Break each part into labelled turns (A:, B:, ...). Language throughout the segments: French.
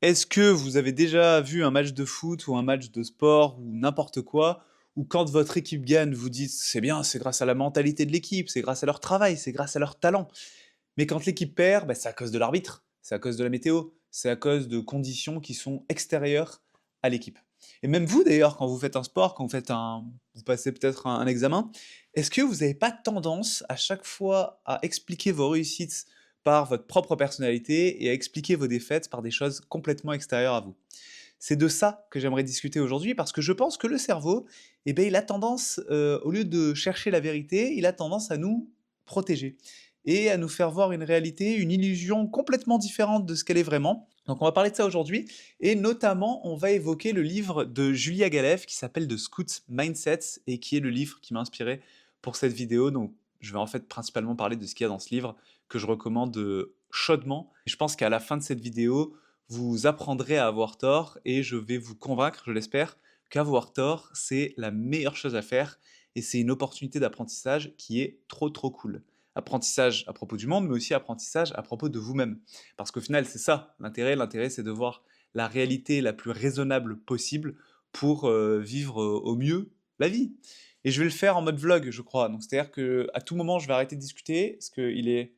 A: Est-ce que vous avez déjà vu un match de foot ou un match de sport ou n'importe quoi, où quand votre équipe gagne, vous dites: «C'est bien, c'est grâce à la mentalité de l'équipe, c'est grâce à leur travail, c'est grâce à leur talent». Mais quand l'équipe perd, bah, c'est à cause de l'arbitre, c'est à cause de la météo, c'est à cause de conditions qui sont extérieures à l'équipe. Et même vous d'ailleurs, quand vous faites un sport, quand vous passez peut-être un examen, est-ce que vous n'avez pas tendance à chaque fois à expliquer vos réussites par votre propre personnalité et à expliquer vos défaites par des choses complètement extérieures à vous? C'est de ça que j'aimerais discuter aujourd'hui parce que je pense que le cerveau, eh beh, il a tendance, au lieu de chercher la vérité, il a tendance à nous protéger et à nous faire voir une réalité, une illusion complètement différente de ce qu'elle est vraiment. Donc on va parler de ça aujourd'hui et notamment on va évoquer le livre de Julia Galef qui s'appelle The Scout Mindset et qui est le livre qui m'a inspiré pour cette vidéo. Donc je vais en fait principalement parler de ce qu'il y a dans ce livre que je recommande, chaudement. Et je pense qu'à la fin de cette vidéo, vous apprendrez à avoir tort et je vais vous convaincre, je l'espère, qu'avoir tort, c'est la meilleure chose à faire et c'est une opportunité d'apprentissage qui est trop trop cool. Apprentissage à propos du monde, mais aussi apprentissage à propos de vous-même. Parce qu'au final, c'est ça l'intérêt. L'intérêt, c'est de voir la réalité la plus raisonnable possible pour vivre au mieux la vie. Et je vais le faire en mode vlog, je crois. Donc, c'est-à-dire qu'à tout moment, je vais arrêter de discuter, parce qu'il est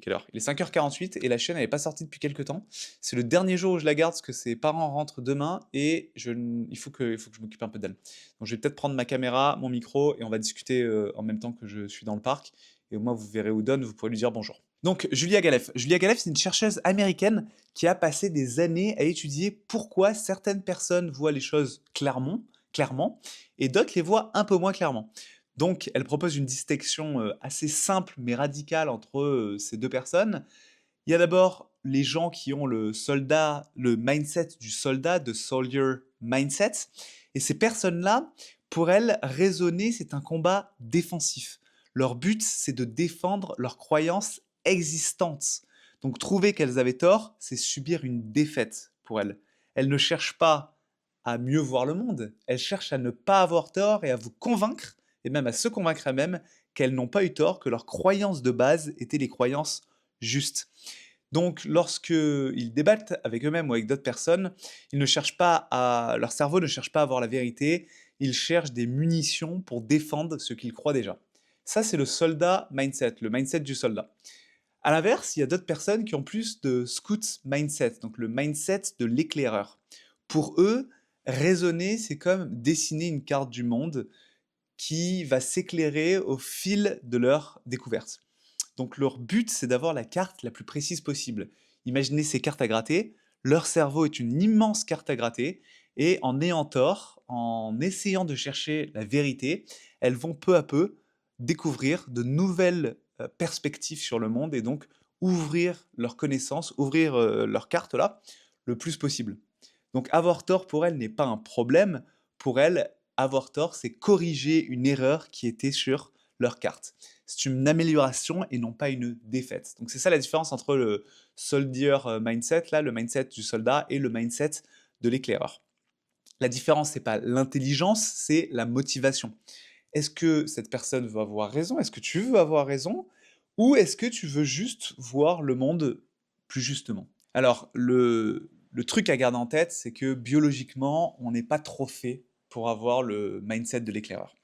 A: quelle heure? Il est 5h48 et la chaîne elle est pas sortie depuis quelque temps. C'est le dernier jour où je la garde parce que ses parents rentrent demain et il faut que je m'occupe un peu d'elle. Donc je vais peut-être prendre ma caméra, mon micro et on va discuter en même temps que je suis dans le parc. Et au moins vous verrez où donne, vous pourrez lui dire bonjour. Donc Julia Galef. Julia Galef, c'est une chercheuse américaine qui a passé des années à étudier pourquoi certaines personnes voient les choses clairement, et d'autres les voient un peu moins clairement. Donc, elle propose une distinction assez simple mais radicale entre ces deux personnes. Il y a d'abord les gens qui ont le mindset du soldat, de soldier mindset. Et ces personnes-là, pour elles, raisonner, c'est un combat défensif. Leur but, c'est de défendre leurs croyances existantes. Donc, trouver qu'elles avaient tort, c'est subir une défaite pour elles. Elles ne cherchent pas à mieux voir le monde, elles cherchent à ne pas avoir tort et à vous convaincre, et même à se convaincre elles-mêmes, qu'elles n'ont pas eu tort, que leurs croyances de base étaient les croyances justes. Donc, lorsqu'ils débattent avec eux-mêmes ou avec d'autres personnes, leur cerveau ne cherche pas à avoir la vérité, ils cherchent des munitions pour défendre ce qu'ils croient déjà. Ça, c'est le soldat mindset, le mindset du soldat. À l'inverse, il y a d'autres personnes qui ont plus de scout mindset, donc le mindset de l'éclaireur. Pour eux, raisonner, c'est comme dessiner une carte du monde qui va s'éclairer au fil de leur découverte. Donc leur but, c'est d'avoir la carte la plus précise possible. Imaginez ces cartes à gratter, leur cerveau est une immense carte à gratter, et en ayant tort, en essayant de chercher la vérité, elles vont peu à peu découvrir de nouvelles perspectives sur le monde et donc ouvrir leurs connaissances, ouvrir leur carte là, le plus possible. Donc avoir tort pour elles n'est pas un problème, pour elles, avoir tort, c'est corriger une erreur qui était sur leur carte. C'est une amélioration et non pas une défaite. Donc c'est ça la différence entre le soldier mindset, là, le mindset du soldat, et le mindset de l'éclaireur. La différence, c'est pas l'intelligence, c'est la motivation. Est-ce que cette personne veut avoir raison? Est-ce que tu veux avoir raison? Ou est-ce que tu veux juste voir le monde plus justement? Alors, le truc à garder en tête, c'est que biologiquement, on n'est pas trop fait pour avoir le mindset de l'éclaireur.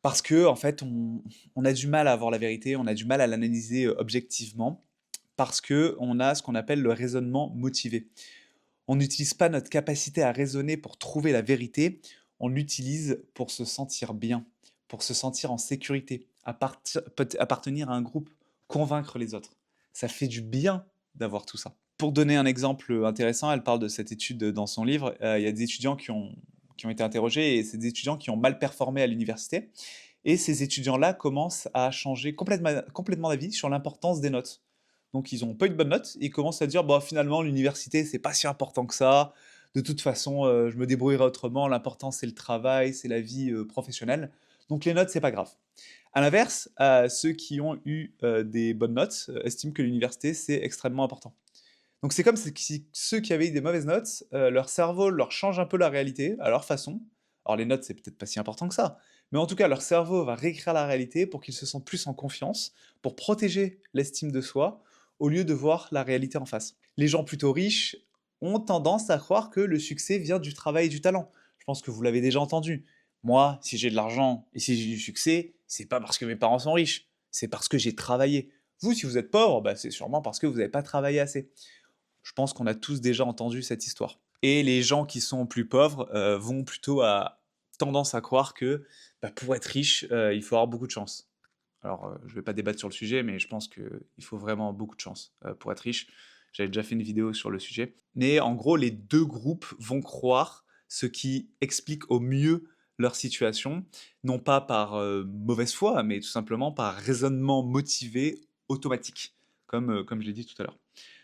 A: Parce que en fait, on a du mal à avoir la vérité, on a du mal à l'analyser objectivement, parce que on a ce qu'on appelle le raisonnement motivé. On n'utilise pas notre capacité à raisonner pour trouver la vérité, on l'utilise pour se sentir bien, pour se sentir en sécurité, appartenir à un groupe, convaincre les autres. Ça fait du bien d'avoir tout ça. Pour donner un exemple intéressant, elle parle de cette étude dans son livre. Il y a des étudiants qui ont été interrogés et c'est des étudiants qui ont mal performé à l'université. Et ces étudiants-là commencent à changer complètement d'avis sur l'importance des notes. Donc ils n'ont pas eu de bonnes notes, et ils commencent à dire bah, finalement l'université c'est pas si important que ça, de toute façon je me débrouillerai autrement, l'important c'est le travail, c'est la vie professionnelle, donc les notes c'est pas grave. À l'inverse, ceux qui ont eu des bonnes notes estiment que l'université c'est extrêmement important. Donc c'est comme si ceux qui avaient eu des mauvaises notes, leur cerveau leur change un peu la réalité à leur façon. Alors les notes c'est peut-être pas si important que ça, mais en tout cas leur cerveau va réécrire la réalité pour qu'ils se sentent plus en confiance, pour protéger l'estime de soi, au lieu de voir la réalité en face. Les gens plutôt riches ont tendance à croire que le succès vient du travail et du talent. Je pense que vous l'avez déjà entendu. Moi, si j'ai de l'argent et si j'ai du succès, c'est pas parce que mes parents sont riches, c'est parce que j'ai travaillé. Vous, si vous êtes pauvre, bah, c'est sûrement parce que vous n'avez pas travaillé assez. Je pense qu'on a tous déjà entendu cette histoire. Et les gens qui sont plus pauvres vont plutôt à tendance à croire que bah, pour être riche, il faut avoir beaucoup de chance. Alors, je ne vais pas débattre sur le sujet, mais je pense qu'il faut vraiment beaucoup de chance pour être riche. J'avais déjà fait une vidéo sur le sujet. Mais en gros, les deux groupes vont croire ce qui explique au mieux leur situation, non pas par mauvaise foi, mais tout simplement par raisonnement motivé automatique, comme je l'ai dit tout à l'heure.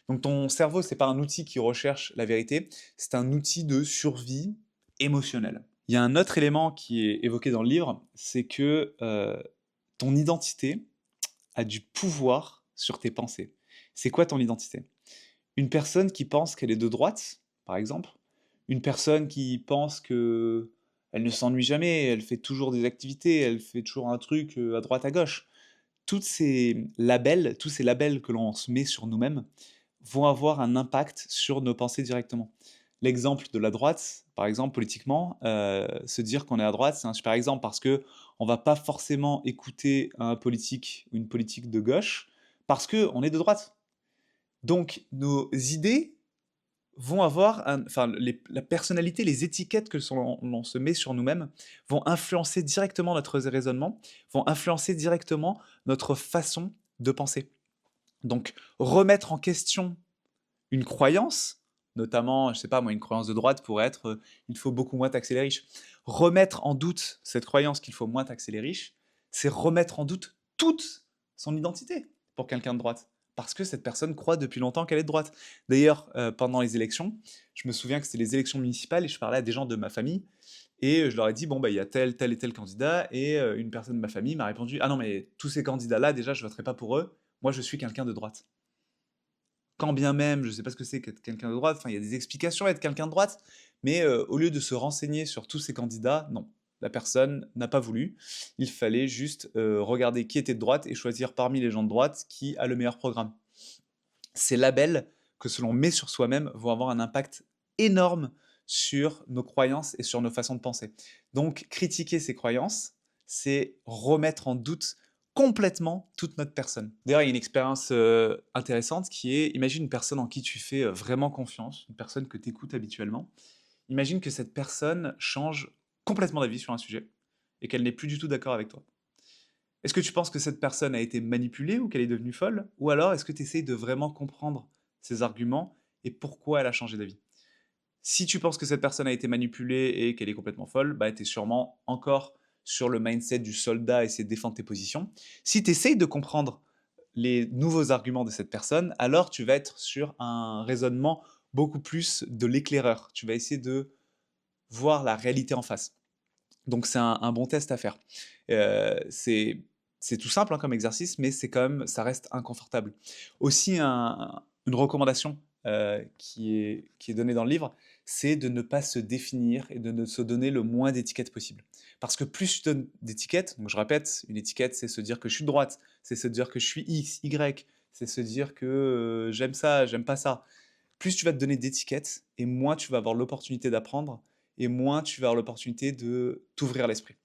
A: Donc ton cerveau, c'est pas un outil qui recherche la vérité, c'est un outil de survie émotionnelle. Il y a un autre élément qui est évoqué dans le livre, c'est que ton identité a du pouvoir sur tes pensées. C'est quoi ton identité? Une personne qui pense qu'elle est de droite, par exemple, une personne qui pense que elle ne s'ennuie jamais, elle fait toujours des activités, elle fait toujours un truc à droite à gauche. Tous ces labels que l'on se met sur nous-mêmes, vont avoir un impact sur nos pensées directement. L'exemple de la droite, par exemple, politiquement, se dire qu'on est à droite, c'est un super exemple parce que on va pas forcément écouter un politique ou une politique de gauche parce que on est de droite. Donc nos idées vont avoir enfin la personnalité, les étiquettes que l'on se met sur nous-mêmes vont influencer directement notre raisonnement, vont influencer directement notre façon de penser. Donc remettre en question une croyance, notamment, je sais pas moi, une croyance de droite pourrait être il faut beaucoup moins taxer les riches. Remettre en doute cette croyance qu'il faut moins taxer les riches, c'est remettre en doute toute son identité pour quelqu'un de droite. Parce que cette personne croit depuis longtemps qu'elle est de droite. D'ailleurs, pendant les élections, je me souviens que c'était les élections municipales et je parlais à des gens de ma famille et je leur ai dit, bon, bah, il y a tel, tel et tel candidat et une personne de ma famille m'a répondu, ah non, mais tous ces candidats-là, déjà, je voterai pas pour eux, moi, je suis quelqu'un de droite. Quand bien même, je ne sais pas ce que c'est qu'être quelqu'un de droite, enfin, il y a des explications à être quelqu'un de droite, mais au lieu de se renseigner sur tous ces candidats, non, la personne n'a pas voulu. Il fallait juste regarder qui était de droite et choisir parmi les gens de droite qui a le meilleur programme. Ces labels que l'on met sur soi-même vont avoir un impact énorme sur nos croyances et sur nos façons de penser. Donc, critiquer ces croyances, c'est remettre en doute complètement toute notre personne. D'ailleurs, il y a une expérience intéressante qui est, imagine une personne en qui tu fais vraiment confiance, une personne que tu écoutes habituellement. Imagine que cette personne change complètement d'avis sur un sujet et qu'elle n'est plus du tout d'accord avec toi. Est-ce que tu penses que cette personne a été manipulée ou qu'elle est devenue folle? Ou alors est-ce que tu essayes de vraiment comprendre ses arguments et pourquoi elle a changé d'avis? Si tu penses que cette personne a été manipulée et qu'elle est complètement folle, bah, tu es sûrement encore sur le mindset du soldat et essayer de défendre tes positions. Si tu essayes de comprendre les nouveaux arguments de cette personne, alors tu vas être sur un raisonnement beaucoup plus de l'éclaireur. Tu vas essayer de voir la réalité en face. Donc c'est un bon test à faire. C'est tout simple hein, comme exercice, mais c'est quand même, ça reste inconfortable. Aussi, une recommandation qui est donnée dans le livre, c'est de ne pas se définir et de ne se donner le moins d'étiquettes possible. Parce que plus tu donnes d'étiquettes, donc je répète, une étiquette, c'est se dire que je suis de droite, c'est se dire que je suis X, Y, c'est se dire que j'aime ça, j'aime pas ça. Plus tu vas te donner d'étiquettes, et moins tu vas avoir l'opportunité d'apprendre, et moins tu vas avoir l'opportunité de t'ouvrir l'esprit.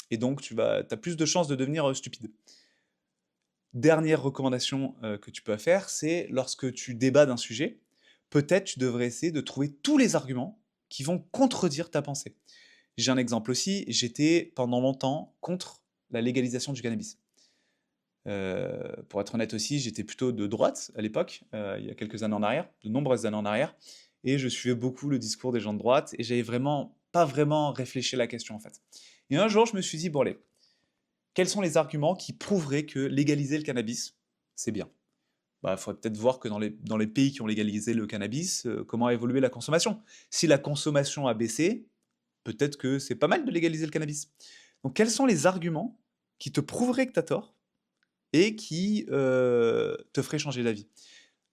A: Et donc, as plus de chances de devenir stupide. Dernière recommandation que tu peux faire, c'est lorsque tu débats d'un sujet, peut-être tu devrais essayer de trouver tous les arguments qui vont contredire ta pensée. J'ai un exemple aussi, j'étais pendant longtemps contre la légalisation du cannabis. Pour être honnête aussi, j'étais plutôt de droite à l'époque, il y a quelques années en arrière, de nombreuses années en arrière, et je suivais beaucoup le discours des gens de droite, et j'avais vraiment pas vraiment réfléchi à la question en fait. Et un jour, je me suis dit, bon allez, quels sont les arguments qui prouveraient que légaliser le cannabis, c'est bien? Bah, il faudrait peut-être voir que dans les pays qui ont légalisé le cannabis, comment a évolué la consommation. Si la consommation a baissé, peut-être que c'est pas mal de légaliser le cannabis. Donc quels sont les arguments qui te prouveraient que tu as tort et qui te ferait changer d'avis.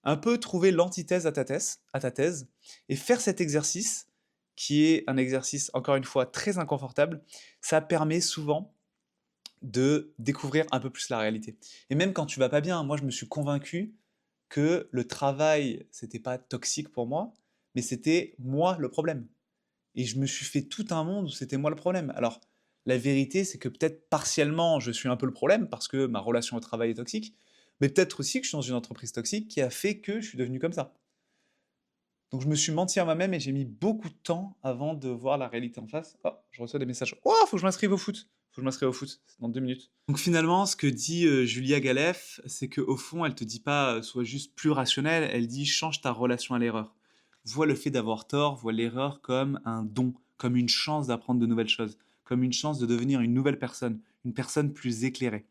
A: Un peu trouver l'antithèse à ta thèse, et faire cet exercice, qui est un exercice, encore une fois, très inconfortable, ça permet souvent de découvrir un peu plus la réalité. Et même quand tu vas pas bien, moi je me suis convaincu que le travail, c'était pas toxique pour moi, mais c'était moi le problème. Et je me suis fait tout un monde où c'était moi le problème. Alors, la vérité, c'est que peut-être partiellement, je suis un peu le problème parce que ma relation au travail est toxique, mais peut-être aussi que je suis dans une entreprise toxique qui a fait que je suis devenu comme ça. Donc je me suis menti à moi-même et j'ai mis beaucoup de temps avant de voir la réalité en face. Oh, je reçois des messages. Oh, faut que je m'inscrive au foot. Faut que je m'inscrive au foot. C'est dans 2 minutes. Donc finalement, ce que dit Julia Galef, c'est qu'au fond, elle te dit pas sois juste plus rationnel, elle dit change ta relation à l'erreur. Vois le fait d'avoir tort, vois l'erreur comme un don, comme une chance d'apprendre de nouvelles choses, comme une chance de devenir une personne plus éclairée.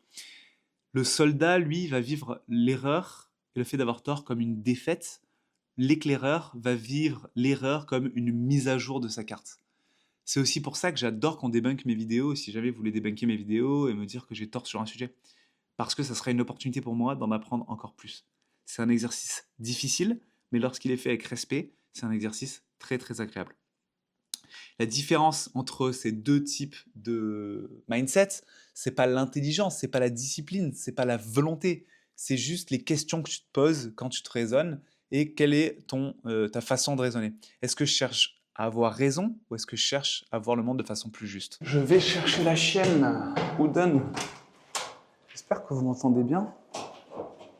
A: Le soldat, lui, va vivre l'erreur et le fait d'avoir tort comme une défaite. L'éclaireur va vivre l'erreur comme une mise à jour de sa carte. C'est aussi pour ça que j'adore qu'on débunk mes vidéos, si jamais vous voulez débunker mes vidéos et me dire que j'ai tort sur un sujet. Parce que ça serait une opportunité pour moi d'en apprendre encore plus. C'est un exercice difficile, mais lorsqu'il est fait avec respect, c'est un exercice très très agréable. La différence entre ces deux types de mindset, c'est pas l'intelligence, c'est pas la discipline, c'est pas la volonté, c'est juste les questions que tu te poses quand tu te raisonnes et quelle est ta façon de raisonner. Est-ce que je cherche à avoir raison ou est-ce que je cherche à voir le monde de façon plus juste? Je vais chercher la chienne, Ouden. J'espère que vous m'entendez bien.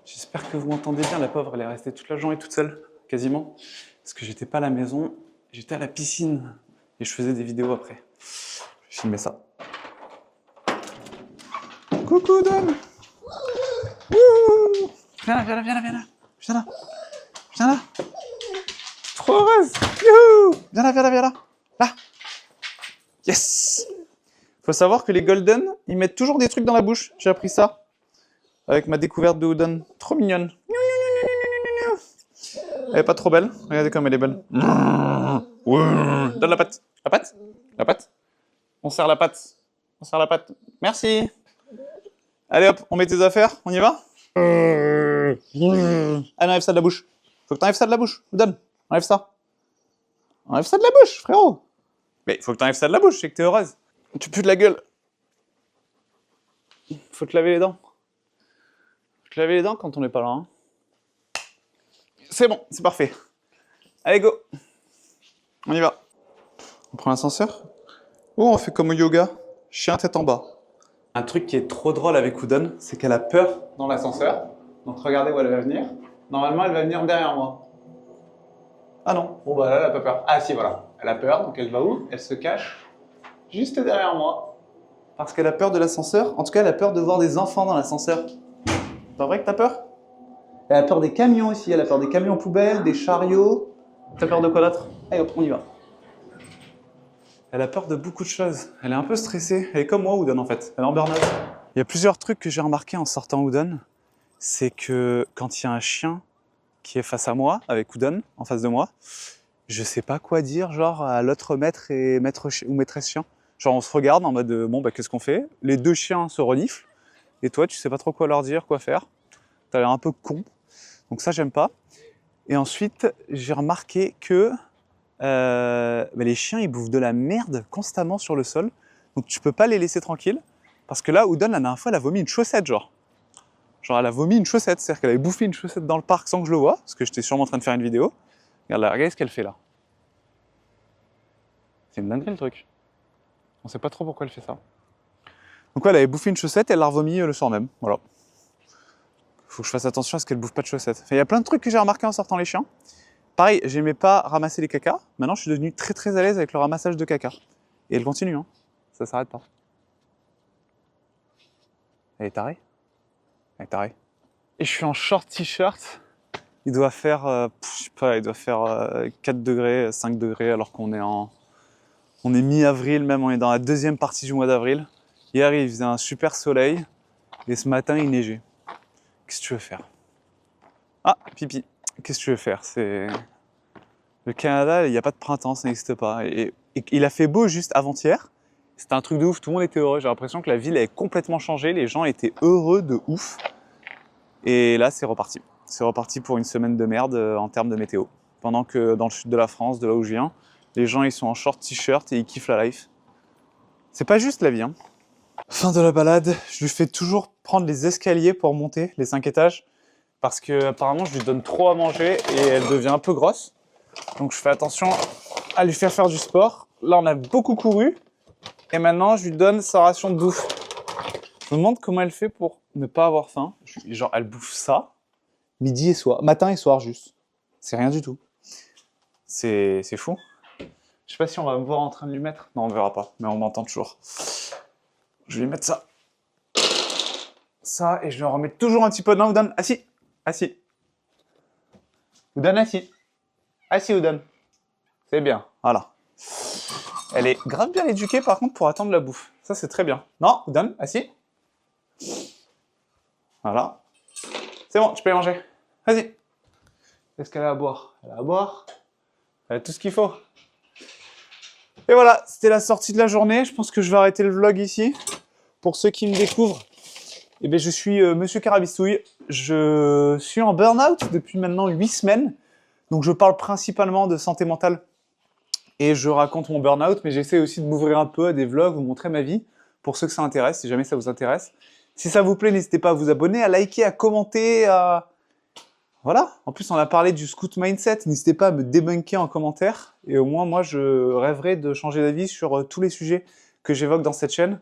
A: J'espère que vous m'entendez bien. La pauvre, elle est restée toute la journée toute seule, quasiment. Parce que j'étais pas à la maison, j'étais à la piscine. Et je faisais des vidéos après. Je vais filmer ça. Coucou, Don. Viens là, viens là, viens là, viens là. Viens là. Viens là. Trop heureuse. Youhou. Viens là, viens là, viens là. Là. Yes. Faut savoir que les Golden, ils mettent toujours des trucs dans la bouche. J'ai appris ça. Avec ma découverte de Ouden. Trop mignonne. Elle est pas trop belle. Regardez comme elle est belle. Donne la patte. La patte. La patte. On serre la patte. On serre la patte. Merci. Allez hop, on met tes affaires. On y va. Allez, enlève ça de la bouche. Faut que t'enlèves ça de la bouche. Donne. Enlève ça. Enlève ça de la bouche, frérot. Mais faut que t'enlèves ça de la bouche, c'est que t'es heureuse. Tu pues de la gueule. Faut te laver les dents. Faut te laver les dents quand on n'est pas là. Hein. C'est bon, c'est parfait. Allez, go. On y va. On prend l'ascenseur. Ou on fait comme au yoga. Chien tête en bas. Un truc qui est trop drôle avec Ouden, c'est qu'elle a peur dans l'ascenseur. Donc regardez où elle va venir. Normalement, elle va venir derrière moi. Ah non, bon bah là, elle a pas peur. Ah si, voilà. Elle a peur, donc elle va où? Elle se cache juste derrière moi. Parce qu'elle a peur de l'ascenseur. En tout cas, elle a peur de voir des enfants dans l'ascenseur. C'est pas vrai que t'as peur? Elle a peur des camions aussi. Elle a peur des camions poubelles, des chariots. T'as peur de quoi d'autre? Allez hop, on y va. Elle a peur de beaucoup de choses. Elle est un peu stressée. Elle est comme moi, Ouden, en fait. Elle est en burn-out. Il y a plusieurs trucs que j'ai remarqué en sortant Ouden. C'est que quand il y a un chien qui est face à moi, avec Ouden, en face de moi, je sais pas quoi dire, genre, à l'autre maître et ou maîtresse chien. Genre, on se regarde en mode, bon, bah, qu'est-ce qu'on fait? Les deux chiens se reniflent. Et toi, tu sais pas trop quoi leur dire, quoi faire. T'as l'air un peu con. Donc ça, j'aime pas. Et ensuite, j'ai remarqué que les chiens, ils bouffent de la merde constamment sur le sol. Donc tu peux pas les laisser tranquilles. Parce que là, Ouden, la dernière fois, elle a vomi une chaussette, genre. Genre, elle a vomi une chaussette. C'est-à-dire qu'elle avait bouffé une chaussette dans le parc sans que je le voie. Parce que j'étais sûrement en train de faire une vidéo. Regarde là, regardez ce qu'elle fait là. C'est une dinguerie le truc. On sait pas trop pourquoi elle fait ça. Donc ouais, elle avait bouffé une chaussette et elle l'a revomi le soir même. Voilà. Faut que je fasse attention à ce qu'elle bouffe pas de chaussettes. Enfin, il y a plein de trucs que j'ai remarqué en sortant les chiens. Pareil, j'aimais pas ramasser les cacas. Maintenant, je suis devenu très très à l'aise avec le ramassage de caca. Et elle continue, hein. Ça s'arrête pas. Elle est tarée. Elle est tarée. Et je suis en short t-shirt. Il doit faire, je sais pas, il doit faire 4 degrés, 5 degrés, alors qu'on est on est mi-avril même, on est dans la deuxième partie du mois d'avril. Hier, il faisait un super soleil. Et ce matin, il neigeait. Qu'est-ce que tu veux faire? Ah, pipi. Qu'est-ce que tu veux faire? C'est le Canada, il n'y a pas de printemps, ça n'existe pas. Et il a fait beau juste avant-hier. C'était un truc de ouf, tout le monde était heureux. J'ai l'impression que la ville avait complètement changé. Les gens étaient heureux de ouf. Et là, c'est reparti. C'est reparti pour une semaine de merde en termes de météo. Pendant que dans le sud de la France, de là où je viens, les gens ils sont en short t-shirt et ils kiffent la life. C'est pas juste la vie, hein. Fin de la balade, je lui fais toujours prendre les escaliers pour monter les 5 étages. Parce que apparemment je lui donne trop à manger et elle devient un peu grosse. Donc je fais attention à lui faire du sport. Là, on a beaucoup couru. Et maintenant, je lui donne sa ration de bouffe. Je me demande comment elle fait pour ne pas avoir faim. Genre, elle bouffe ça, midi et soir, matin et soir juste. C'est rien du tout. C'est fou. Je sais pas si on va me voir en train de lui mettre. Non, on verra pas, mais on m'entend toujours. Je vais lui mettre ça. Ça, et je lui en remets toujours un petit peu. Non, Oudan, assis. Assis. Oudan, assis. Assis, Oudan. C'est bien, voilà. Elle est grave bien éduquée, par contre, pour attendre la bouffe. Ça, c'est très bien. Non, Oudan, assis. Voilà. C'est bon, tu peux y manger. Vas-y. Qu'est-ce qu'elle a à boire? Elle a à boire. Elle a tout ce qu'il faut. Et voilà, c'était la sortie de la journée. Je pense que je vais arrêter le vlog ici. Pour ceux qui me découvrent, eh bien, je suis Monsieur Carabistouille. Je suis en burn-out depuis maintenant 8 semaines. Donc je parle principalement de santé mentale et je raconte mon burn-out, mais j'essaie aussi de m'ouvrir un peu à des vlogs, vous montrer ma vie, pour ceux que ça intéresse, si jamais ça vous intéresse. Si ça vous plaît, n'hésitez pas à vous abonner, à liker, à commenter, à... Voilà. En plus, on a parlé du scout mindset, n'hésitez pas à me débunker en commentaire, et au moins, moi, je rêverai de changer d'avis sur tous les sujets que j'évoque dans cette chaîne,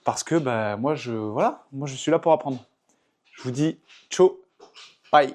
A: parce que, bah, moi, je suis là pour apprendre. Je vous dis, ciao, bye.